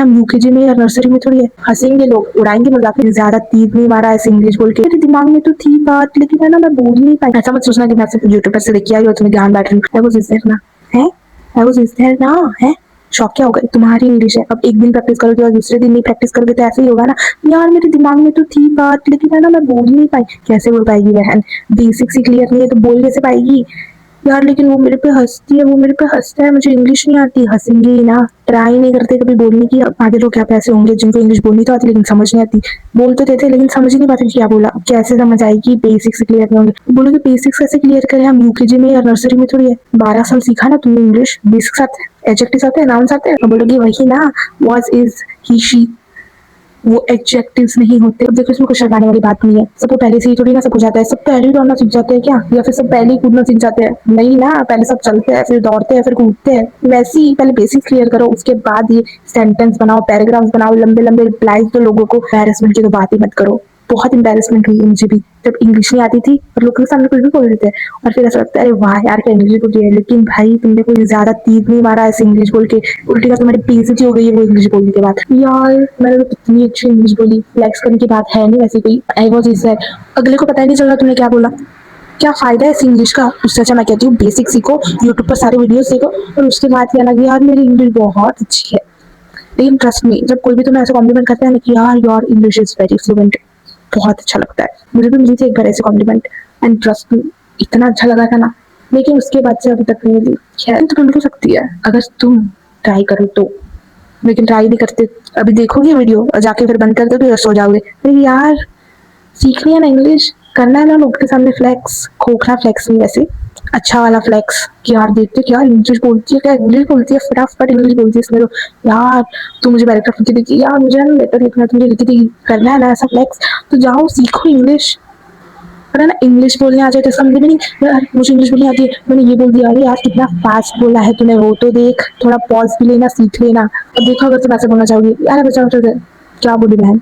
हम यूकेजी में या नर्सरी में थोड़ी है। हंसेंगे लोग, उड़ाएंगे मजाक, ज्यादा तीर नहीं मारा ऐसे इंग्लिश बोल के। मेरे दिमाग में तो थी बात, लेकिन है ना मैं बोल ही नहीं पाई। ऐसा मत सोचना कि मैं सिर्फ यूट्यूब पर से देखी आई और तुम्हें ध्यान बैठ रही है। वो जिस ना है, वो जिस ना है। शौक क्या हो गए, तुम्हारी इंग्लिश है। अब एक दिन प्रैक्टिस करोगे और दूसरे दिन नहीं प्रैक्टिस करोगे तो ऐसे ही होगा ना। यार मेरे दिमाग में तो थी बात, लेकिन है ना मैं बोल ही नहीं पाई। कैसे बोल पाएगी बहन, बेसिक्स ही क्लियर नहीं है तो बोल कैसे पाएगी यार। लेकिन वो मेरे पे हंसती है, वो मेरे पे हंसता है, मुझे इंग्लिश नहीं आती। हंसेंगे ही ना, ट्राई नहीं करते कभी बोलने की। आधे लोग क्या पैसे होंगे जिनको इंग्लिश बोलनी तो आती लेकिन समझ नहीं आती। बोल तो देते लेकिन समझ ही नहीं पाते क्या बोला। कैसे समझ आएगी, बेसिक्स क्लियर नहीं होंगे। बोलोगे बेसिक्स कैसे क्लियर करें, हम यूकेजी में या नर्सरी में थोड़ी है। 12 साल सीखा ना तुमने इंग्लिश, बेसिक्स आते हैं, एडजेक्टिव्स आते हैं, नाउन्स आते हैं। बोलोगे वही ना, वाज, इज, ही, शी, वो एडजेक्टिव्स नहीं होते। अब देखो इसमें कुछ शर्माने वाली बात नहीं है। सबको पहले से ही थोड़ी ना सब कुछ आता है। सब पहले ही दौड़ना सीख जाते हैं क्या, या फिर सब पहले ही कूदना सीख जाते हैं? नहीं ना, पहले सब चलते हैं, फिर दौड़ते हैं, फिर कूदते हैं। वैसे ही पहले बेसिक क्लियर करो, उसके बाद ये सेंटेंस बनाओ, पैराग्राफ बनाओ, लंबे लंबे रिप्लाई दो लोगों को। एम्बैरेसमेंट की तो बात ही मत करो। बहुत एम्बैरेसमेंट हुई मुझे भी जब इंग्लिश नहीं आती थी और लोगों के सामने कुछ भी बोल देते हैं और फिर ऐसा लगता है अरे वाह यार क्या इंग्लिश बोली है। लेकिन भाई तुमने कोई ज्यादा तीर नहीं मारा ऐसे इंग्लिश बोल के। उल्टी का तुम्हारी बेइज्जती हो गई है वो इंग्लिश बोलने के बाद। यार मैंने तो कितनी अच्छी इंग्लिश बोली, फ्लेक्स करने की बात है नहीं वैसे कोई। आई वॉज इज अगले को पता ही नहीं चल रहा तुमने क्या बोला। क्या फायदा है इस इंग्लिश का। उससे अच्छा मैं कहती हूँ बेसिक सीखो, यूट्यूब पर सारे वीडियोस देखो और उसके बाद कहना कि यार मेरी इंग्लिश बहुत अच्छी है। लेकिन ट्रस्ट मी, जब कोई भी तुम्हें ऐसा कॉम्प्लीमेंट करता है ना कि यार your English is very fluent, बहुत अच्छा लगता है। मुझे भी मिली थी एक बार ऐसे कॉम्प्लीमेंट एंड ट्रस्ट मी इतना अच्छा लगा था ना। लेकिन उसके बाद से अभी तक नहीं मिली। खैर तो मिल सकती है अगर तुम ट्राई करो तो, लेकिन ट्राई नहीं करते। अभी देखोगे वीडियो और जाके फिर बंद कर दोगे और सो जाओगे। अरे यार सीखनी है ना इंग्लिश, करना है ना लोग के सामने फ्लेक्स। खोखला फ्लेक्स नहीं वैसे, अच्छा वाला फ्लेक्स कि यार देखते क्या इंग्लिश बोलती है, क्या इंग्लिश बोलती है, फटाफट इंग्लिश बोलती है इसमें तो। यार तू मुझे पैराग्राफ लिखी थी यार, मुझे ना लेटर लिखना तुझे लिखी थी, करना है ना ऐसा फ्लेक्स। तो जाओ सीखो इंग्लिश। पर है ना इंग्लिश बोलने आ जाए तो समझ में नहीं। यार मुझे इंग्लिश बोलने आती है, मैंने ये बोल दिया, अरे यार कितना फास्ट बोला है तूने, वो तो देख, थोड़ा पॉज भी लेना सीख लेना। अब देखो अगर तुम ऐसे बोलना चाहोगी यार बच्चा क्या बोली बहन,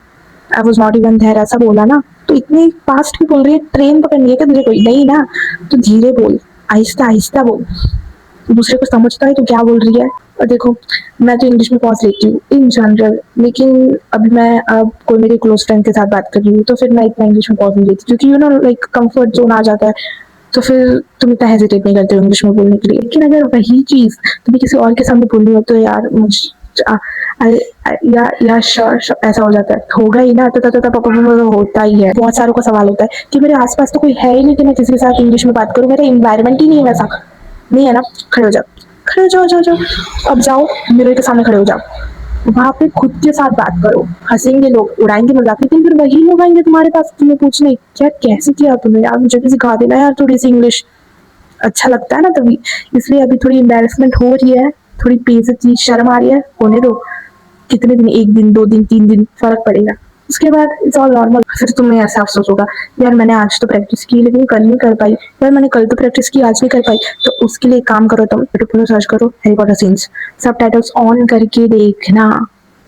I was not even there ऐसा बोला ना। तो इतनी फास्ट क्यों बोल रही है, ट्रेन पकड़नी है क्या तुझे कोई? नहीं ना, तो धीरे बोल, आहिस्ता आहिस्ता बोल, दूसरे को समझता है तो क्या बोल रही है। और देखो मैं तो इंग्लिश में पॉज लेती हूँ इन जनरल, लेकिन अभी मैं अब कोई मेरे क्लोज फ्रेंड के साथ बात कर रही हूँ तो फिर मैं इतना इंग्लिश में पॉज नहीं लेती क्योंकि you know like comfort zone आ जाता है। तो फिर तुम इतना हेजिटेट नहीं करते हो इंग्लिश में बोलने के लिए। लेकिन अगर वही चीज तुम्हें किसी और के सामने बोलनी हो तो यार मुझे यार श्योर ऐसा हो जाता है, होगा ही ना। तो पापा होता ही है। बहुत सारों का सवाल होता है कि मेरे आसपास तो कोई है ही नहीं कि मैं किसी के साथ इंग्लिश में बात करूँ, मेरा इन्वायरमेंट ही नहीं है वैसा। नहीं है ना, खड़े हो जाओ, खड़े हो जाओ, जाओ जाओ। अब जाओ मिरर के सामने खड़े हो जाओ, वहां पे खुद के साथ बात करो। हंसेंगे लोग, उड़ाएंगे मजाक, लेकिन फिर वही लोग आएंगे तुम्हारे पास तुम्हें पूछने क्या कैसे किया तुमने, यार मुझे भी सिखा देना यार थोड़ी सी इंग्लिश। अच्छा लगता है ना तभी। इसलिए अभी थोड़ी एम्बेरसमेंट हो रही है, थोड़ी बेइज्जती शर्म आ रही है, होने दो। कितने दिन, एक दिन, 2 दिन, 3 दिन, फर्क पड़ेगा। उसके बाद इट्स ऑल नॉर्मल। फिर तुम्हें ऐसा अफसोस होगा यार मैंने आज तो प्रैक्टिस की लेकिन कल नहीं कर पाई, यार मैंने कल तो प्रैक्टिस की आज नहीं कर पाई। तो उसके लिए काम करो, तुम यूट्यूब पर सर्च करो हैरी पॉटर सीन्स, सब टाइटल्स ऑन करके देखना,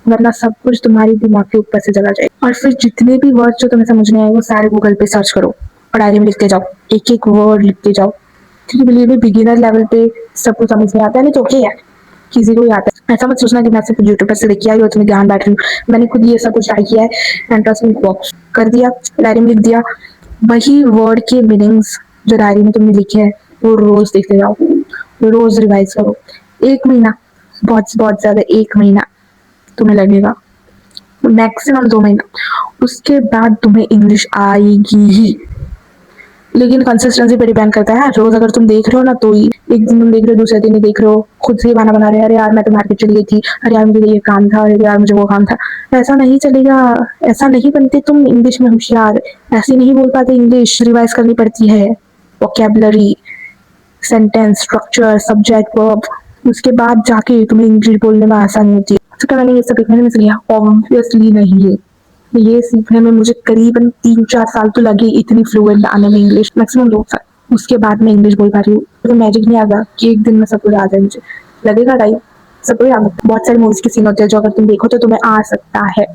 वरना सब कुछ तुम्हारे दिमाग के ऊपर से चला जाए। और फिर जितने भी वर्ड जो तुम्हें समझ में आए वो सारे गूगल पे सर्च करो और डायरी में लिखते जाओ, एक एक वर्ड लिखते जाओ। क्योंकि बिलीव मी बिगिनर लेवल पे सब कुछ समझ में आता है, नहीं तो ओके है किसी को भी आता है। ऐसा मत सोचना कि मैं सिर्फ यूट्यूब पर से देख के आई और तुम्हें ज्ञान बैठ रही हूँ। मैंने खुद ये सब कुछ ट्राई किया है एंड ट्रस्ट मी वर्क्स। कर दिया, डायरी में लिख दिया, वही वर्ड के मीनिंग्स जो डायरी में तुमने लिखे हैं वो रोज देखते जाओ, रोज रिवाइज करो। 1 महीना, बहुत बहुत ज्यादा 1 महीना तुम्हें लगेगा, मैक्सिमम 2 महीना, उसके बाद तुम्हें इंग्लिश आएगी ही। लेकिन कंसिस्टेंसी पे डिपेंड करता है। रोज अगर तुम देख रहे हो ना तो ही, एक दिन तुम देख रहे हो दूसरे दिन नहीं देख रहे हो, खुद से ही बहाना बना रहे हैं, अरे यार मैं तो मार्केट चली गई थी, अरे यार मुझे ये काम था, अरे यार मुझे वो काम था। ऐसा नहीं चलेगा, ऐसा नहीं बनते तुम इंग्लिश में होशियार। ऐसे नहीं बोल पाते इंग्लिश, रिवाइज करनी पड़ती है, vocabulary, sentence structure, subject, verb, उसके बाद जाके तुम्हें इंग्लिश बोलने में आसानी होती है। तो क्या मैंने ये सब सीखने में लिया? ऑब्वियसली नहीं है। ये सीखने में मुझे करीबन 3-4 साल तो लगे इतनी फ्लुएंट आने में इंग्लिश, मैक्सिमम 2 साल। उसके बाद मैं इंग्लिश बोल पा रही हूँ। तो मैजिक नहीं आएगा कि एक दिन में सब कुछ आ जाए, मुझे लगेगा टाइम। सब कुछ आ सकता है, बहुत सारे मूवीज के सीन होते हैं जो अगर तुम देखो तो तुम्हें आ सकता है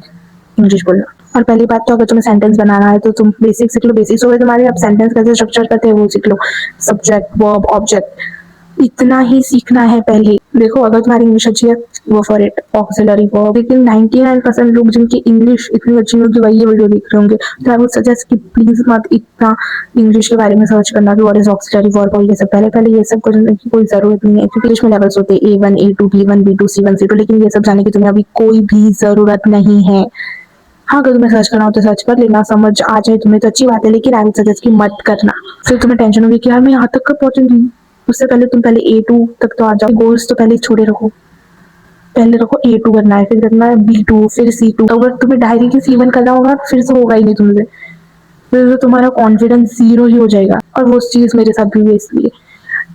इंग्लिश बोलना। और पहली बात तो अगर तुम्हें सेंटेंस बनाना है तो तुम बेसिक सीख लो, बेसिक्स हो गए तुम्हारे। अब सेंटेंस कैसे स्ट्रक्चर करते हैं वो सीख लो, सब्जेक्ट, वर्ब, ऑब्जेक्ट, इतना ही सीखना है पहले। देखो अगर तुम्हारी इंग्लिश अच्छी है वो फॉर इट ऑक्सिलरी वर्ब, लेकिन 99% लोग जिनकी इंग्लिश इतनी अच्छी होगी वही ये वीडियो देख रहे होंगे, तो आई वुड सजेस्ट कि प्लीज मत इतना इंग्लिश के बारे में सर्च करना कि व्हाट इज ऑक्सिलरी वर्ब और ये सब। पहले पहले ये सब करने की कोई जरूरत नहीं है, क्योंकि इंग्लिश में लेवल्स होते हैं A1 A2 B1 B2 C1 C2, लेकिन ये सब जानने की तुम्हें अभी कोई भी जरूरत नहीं है। हाँ अगर तुम्हें सर्च करना हो तो सर्च कर लेना, समझ आ जाए तुम्हें तो अच्छी बात है, लेकिन आई वुड सजेस्ट कि मत करना। फिर तुम्हें टेंशन होगी कि यार मैं यहाँ तक कब पहुंचूंगी। उससे पहले तुम पहले A2 तक तो आ जाओ, गोल्स तो पहले छोड़े रखो। पहले रखो A2 करना है, फिर करना है B2, फिर C2। अगर तुम्हें डायरी की C1 करना होगा फिर से होगा ही नहीं तुमसे, फिर तो तुम्हारा कॉन्फिडेंस जीरो ही हो जाएगा। और वो चीज मेरे साथ भी हुई इसलिए।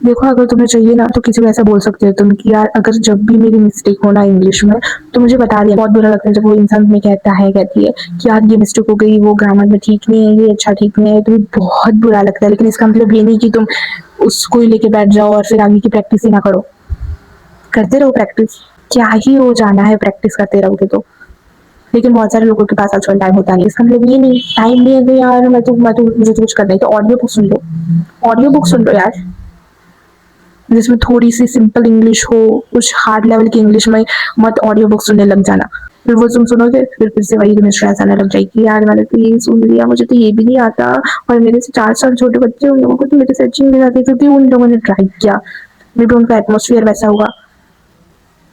देखो अगर तुम्हें चाहिए ना तो किसी को ऐसा बोल सकते हो तुम कि यार अगर जब भी मेरी मिस्टेक हो ना इंग्लिश में तो मुझे बता दिया। बहुत बुरा लगता है जब वो इंसान तुम्हें कहता है कहती है कि यार ये मिस्टेक हो गई, वो ग्रामर में ठीक नहीं है, ये अच्छा ठीक नहीं है, तो बहुत बुरा लगता है। लेकिन इसका मतलब ये नहीं कि तुम उसको ही लेके बैठ जाओ और फिर आगे की प्रैक्टिस ही ना करो। करते रहो प्रैक्टिस, क्या ही हो जाना है प्रैक्टिस करते रहोगे तो। लेकिन बहुत सारे लोगों के पास आजकल टाइम होता नहीं, इसका मतलब ये नहीं टाइम नहीं है तो यार मैं तो मुझे तो कुछ करना है तो ऑडियो बुक सुन लो। ऑडियो बुक सुन लो यार, जिसमें थोड़ी सी सिंपल इंग्लिश हो, कुछ हार्ड लेवल की इंग्लिश में मत ऑडियो बुक सुनने लग जाना। फिर वो तुम सुनोगे फिर से वही तुम्हें स्ट्रेस आने लग जाएगी, यार मैंने तो ये सुन लिया, मुझे तो ये भी नहीं आता। और मेरे से 4 साल छोटे बच्चे उन लोगों को तो मेरे से अच्छी नहीं आती, क्योंकि उन लोगों ने ट्राई किया। मे बी उनका एटमोसफियर वैसा होगा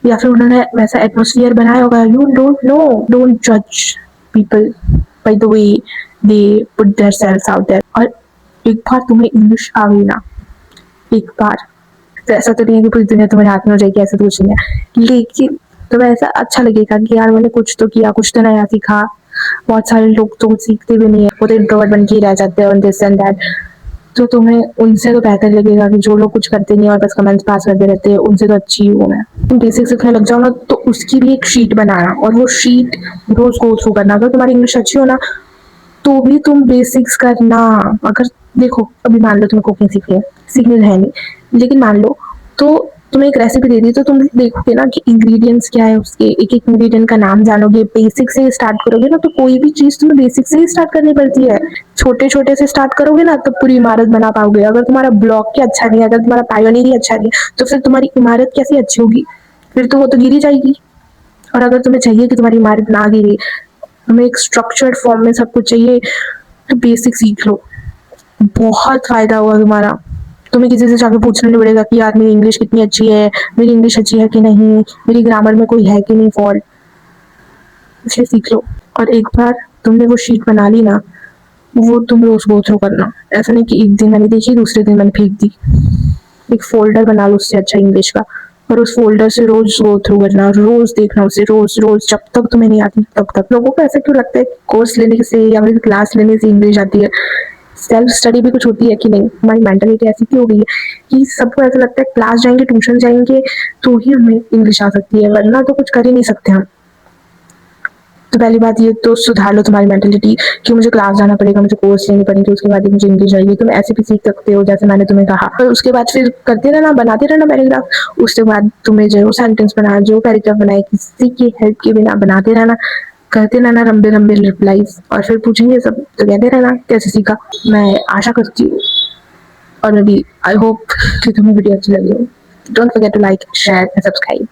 या फिर उन्होंने वैसा एटमोसफियर बनाया होगा। यू डोंट नो, डोंट जज people by the way they put their self out there. और एक बार तुम्हें इंग्लिश आ गई ना, एक बार, तो ऐसा तो नहीं है कि पूरी दुनिया तुम्हारे हाथ में हो जाएगी, ऐसा तो कुछ नहीं है, लेकिन तुम्हें ऐसा अच्छा लगेगा कि यार मैंने कुछ तो किया, कुछ तो नया सीखा। बहुत सारे लोग तो सीखते भी नहीं है, वो तो इंट्रोवर्ट बन के ही रह जाते हैं दिस एंड दैट। तो तुम्हें उनसे तो बेहतर लगेगा कि जो लोग कुछ करते नहीं और बस कमेंट्स पास करते रहते हैं, उनसे तो अच्छी हूँ मैं। तुम बेसिक सीखने लग जाओ ना तो उसकी भी एक शीट बनाना और वो शीट रोज गो थ्रू करना। अगर तुम्हारी इंग्लिश अच्छी हो ना तो भी तुम बेसिक्स करना। अगर देखो अभी मान लो तुम्हें कुकिंग सीखनी है नहीं, लेकिन मान लो तो तुम्हें एक रेसिपी दे दी तो तुम देखोगे ना कि इंग्रेडिएंट्स क्या है उसके, एक एक इंग्रेडिएंट का नाम जानोगे, बेसिक से स्टार्ट करोगे ना तो कोई भी चीज तुम्हें बेसिक से ही स्टार्ट करनी पड़ती है। छोटे छोटे से स्टार्ट करोगे ना तो पूरी इमारत बना पाओगे। अगर तुम्हारा ब्लॉक ही अच्छा नहीं है, अगर तुम्हारा पायोनियर ही अच्छा नहीं है, तो फिर तुम्हारी इमारत कैसे अच्छी होगी, फिर तो वो तो गिरी जाएगी। और अगर तुम्हें चाहिए कि तुम्हारी इमारत ना गिरे, तुम्हें एक स्ट्रक्चर्ड फॉर्म में सब कुछ चाहिए, तो बेसिक सीख लो, बहुत फायदा होगा तुम्हारा। तुम्हें किसी से जाके पूछना नहीं पड़ेगा कि यार मेरी इंग्लिश कितनी अच्छी है, मेरी इंग्लिश अच्छी है कि नहीं, मेरी ग्रामर में कोई है कि नहीं फॉल्ट। इसे सीख लो। और एक बार तुमने वो शीट बना ली ना, वो तुम रोज गो थ्रू करना। ऐसा नहीं कि एक दिन मैंने देखी दूसरे दिन मैंने फेंक दी। एक फोल्डर बना लो उससे अच्छा इंग्लिश का, और उस फोल्डर से रोज गो थ्रू करना, रोज देखना उसे, रोज रोज जब तक तुम्हें नहीं आती तब तक। लोगों को ऐसा क्यों लगता है कोर्स लेने से या फिर क्लास लेने से इंग्लिश आती है? सेल्फ स्टडी भी कुछ होती है कि नहीं? हमारी मेंटालिटी ऐसी क्यों हो गई है कि सबको ऐसा लगता है क्लास जाएंगे ट्यूशन जाएंगे तो ही हमें इंग्लिश आ सकती है, वरना तो कुछ कर ही नहीं सकते हम। तो पहली बात ये तो सुधार लो तुम्हारी मेंटेलिटी कि मुझे क्लास जाना पड़ेगा, मुझे कोर्स लेनी पड़ेगी, उसके बाद ही मुझे इंग्लिश आएगी। तुम ऐसे भी सीख सकते हो जैसे मैंने तुम्हें कहा, और उसके बाद फिर करते रहना, बनाते रहना पैराग्राफ। उसके बाद तुम्हें जो सेंटेंस बनाना, जो पैराग्राफ बनाए, किसी की हेल्प के बिना बनाते रहना, करते रहना लंबे लंबे रिप्लाईज, और फिर पूछेंगे सब तो कहते रहना कैसे सीखा। मैं आशा करती हूँ और मे बी आई होप कि तुम्हें वीडियो अच्छी लगी हो। Don't forget to like, share and subscribe.